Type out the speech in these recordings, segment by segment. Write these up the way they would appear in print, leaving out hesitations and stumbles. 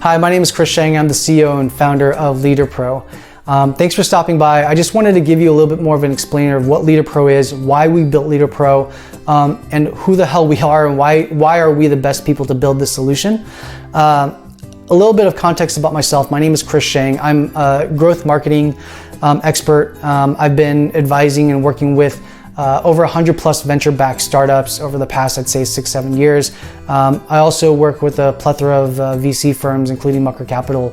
Hi, my name is Sheng. I'm the CEO and founder of LeaderPro. Thanks for stopping by. I just wanted to give you a little bit more of an explainer of what LeaderPro is, why we built LeaderPro, and who the hell we are and why are we the best people to build this solution. A little bit of context about myself. My name is Sheng. I'm a growth marketing expert. I've been advising and working with over 100 plus venture-backed startups over the past, I'd say 6-7 years. I also work with a plethora of VC firms, including Mucker Capital,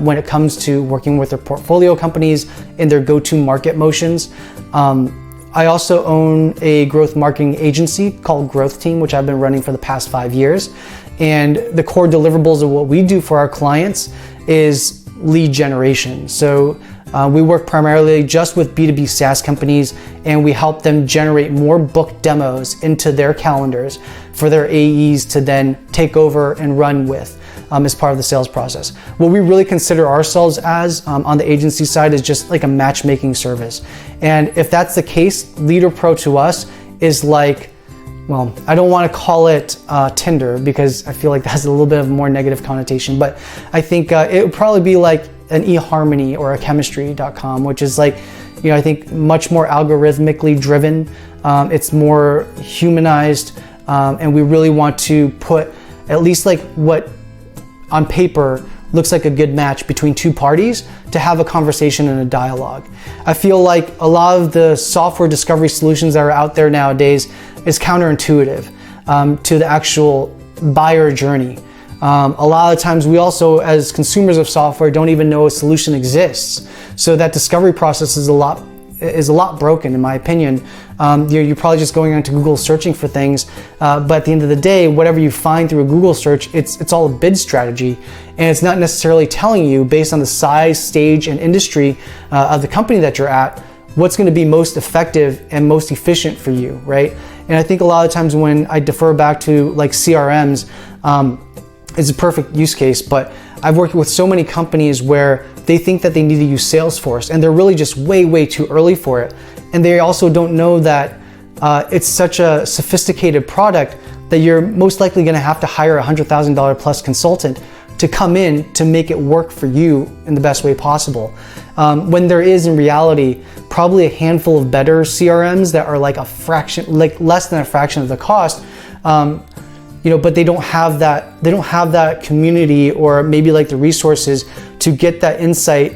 when it comes to working with their portfolio companies in their go-to market motions. I also own a growth marketing agency called Growth Team, which I've been running for the past 5 years. And the core deliverables of what we do for our clients is lead generation. So we work primarily just with B2B SaaS companies, and we help them generate more booked demos into their calendars for their AEs to then take over and run with as part of the sales process. What we really consider ourselves as on the agency side is just like a matchmaking service. And if that's the case, LeaderPro to us is like, well, I don't want to call it Tinder because I feel like that has a little bit of a more negative connotation, but I think it would probably be like an eHarmony or a chemistry.com, which is like, I think much more algorithmically driven. It's more humanized, and we really want to put at least like what on paper looks like a good match between two parties to have a conversation and a dialogue. I feel like a lot of the software discovery solutions that are out there nowadays is counterintuitive to the actual buyer journey. A lot of times we also, as consumers of software, don't even know a solution exists. So that discovery process is a lot broken, in my opinion. You're probably just going onto Google searching for things, but at the end of the day, whatever you find through a Google search, it's all a bid strategy, and it's not necessarily telling you, based on the size, stage, and industry of the company that you're at, what's going to be most effective and most efficient for you, right? And I think a lot of times when I defer back to like CRMs, it's a perfect use case, but I've worked with so many companies where they think that they need to use Salesforce and they're really just way too early for it. And they also don't know that it's such a sophisticated product that you're most likely gonna have to hire a $100,000 plus consultant to come in to make it work for you in the best way possible. When there is in reality probably a handful of better CRMs that are like a fraction, like less than a fraction of the cost, but they don't have that community or maybe like the resources to get that insight,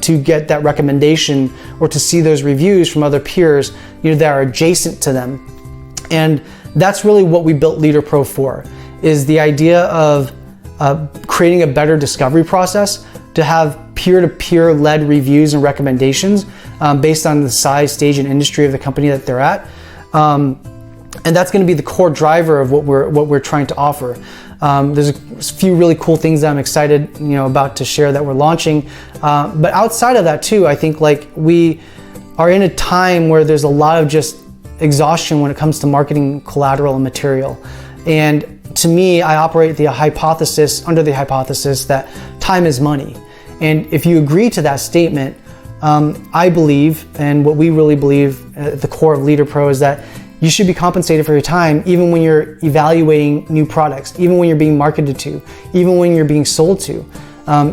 to get that recommendation, or to see those reviews from other peers, that are adjacent to them. And that's really what we built LeaderPro for, is the idea of creating a better discovery process to have peer-to-peer led reviews and recommendations based on the size, stage, and industry of the company that they're at. And that's going to be the core driver of what we're trying to offer. There's a few really cool things that I'm excited, about to share that we're launching. But outside of that too, I think like we are in a time where there's a lot of just exhaustion when it comes to marketing collateral and material. And to me, I operate under the hypothesis that time is money. And if you agree to that statement, I believe, and what we really believe at the core of LeaderPro is that you should be compensated for your time, even when you're evaluating new products, even when you're being marketed to, even when you're being sold to.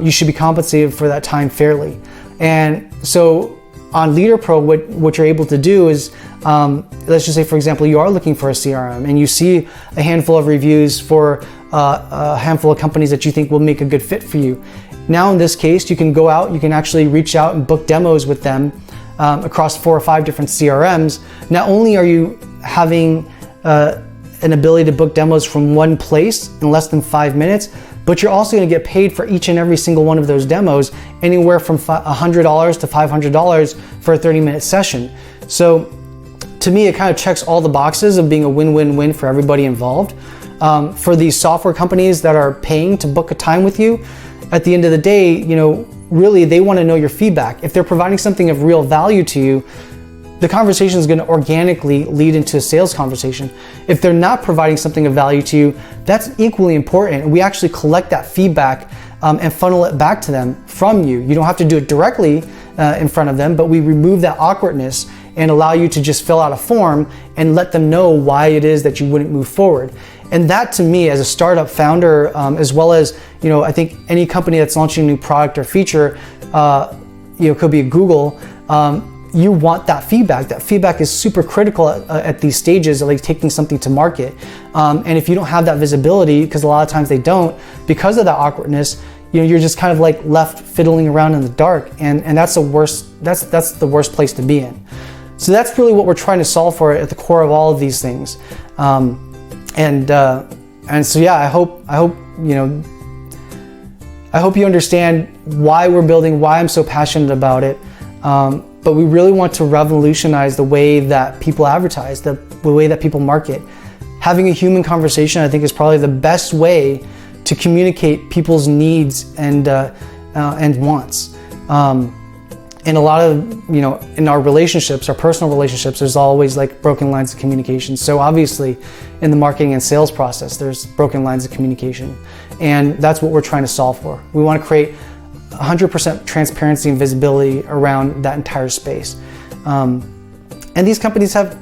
You should be compensated for that time fairly. And so on LeaderPro, what you're able to do is, let's just say, for example, you are looking for a CRM and you see a handful of reviews for a handful of companies that you think will make a good fit for you. Now in this case, you can go out, you can actually reach out and book demos with them across 4 or 5 different CRMs. Not only are you having an ability to book demos from one place in less than 5 minutes, but you're also going to get paid for each and every single one of those demos, anywhere from $100 to $500 for a 30-minute session. So to me, it kind of checks all the boxes of being a win-win-win for everybody involved. For these software companies that are paying to book a time with you, at the end of the day, really they want to know your feedback. If they're providing something of real value to you, the conversation is going to organically lead into a sales conversation. If they're not providing something of value to you, that's equally important. We actually collect that feedback and funnel it back to them from you. You don't have to do it directly in front of them, but we remove that awkwardness and allow you to just fill out a form and let them know why it is that you wouldn't move forward. And that, to me, as a startup founder, as well as, I think any company that's launching a new product or feature, could be Google, you want that feedback. That feedback is super critical at these stages of like taking something to market. And if you don't have that visibility, because a lot of times they don't, because of that awkwardness, you're just kind of like left fiddling around in the dark, and that's the worst. That's the worst place to be in. So that's really what we're trying to solve for at the core of all of these things. And so yeah, I hope you understand why we're building, why I'm so passionate about it. But we really want to revolutionize the way that people advertise, the way that people market. Having a human conversation, I think, is probably the best way to communicate people's needs and wants. And a lot of, in our relationships, our personal relationships, there's always like broken lines of communication. So obviously in the marketing and sales process, there's broken lines of communication. And that's what we're trying to solve for. We want to create 100% transparency and visibility around that entire space. And these companies have,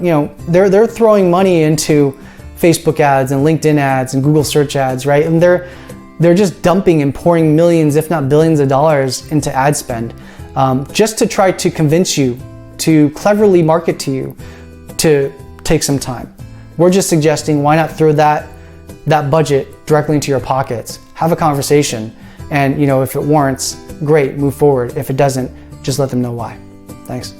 they're throwing money into Facebook ads and LinkedIn ads and Google search ads, right? And they're just dumping and pouring millions, if not billions of dollars into ad spend, just to try to convince you, to cleverly market to you, to take some time. We're just suggesting, why not throw that budget directly into your pockets, have a conversation, and if it warrants, great, move forward. If it doesn't, just let them know why. Thanks.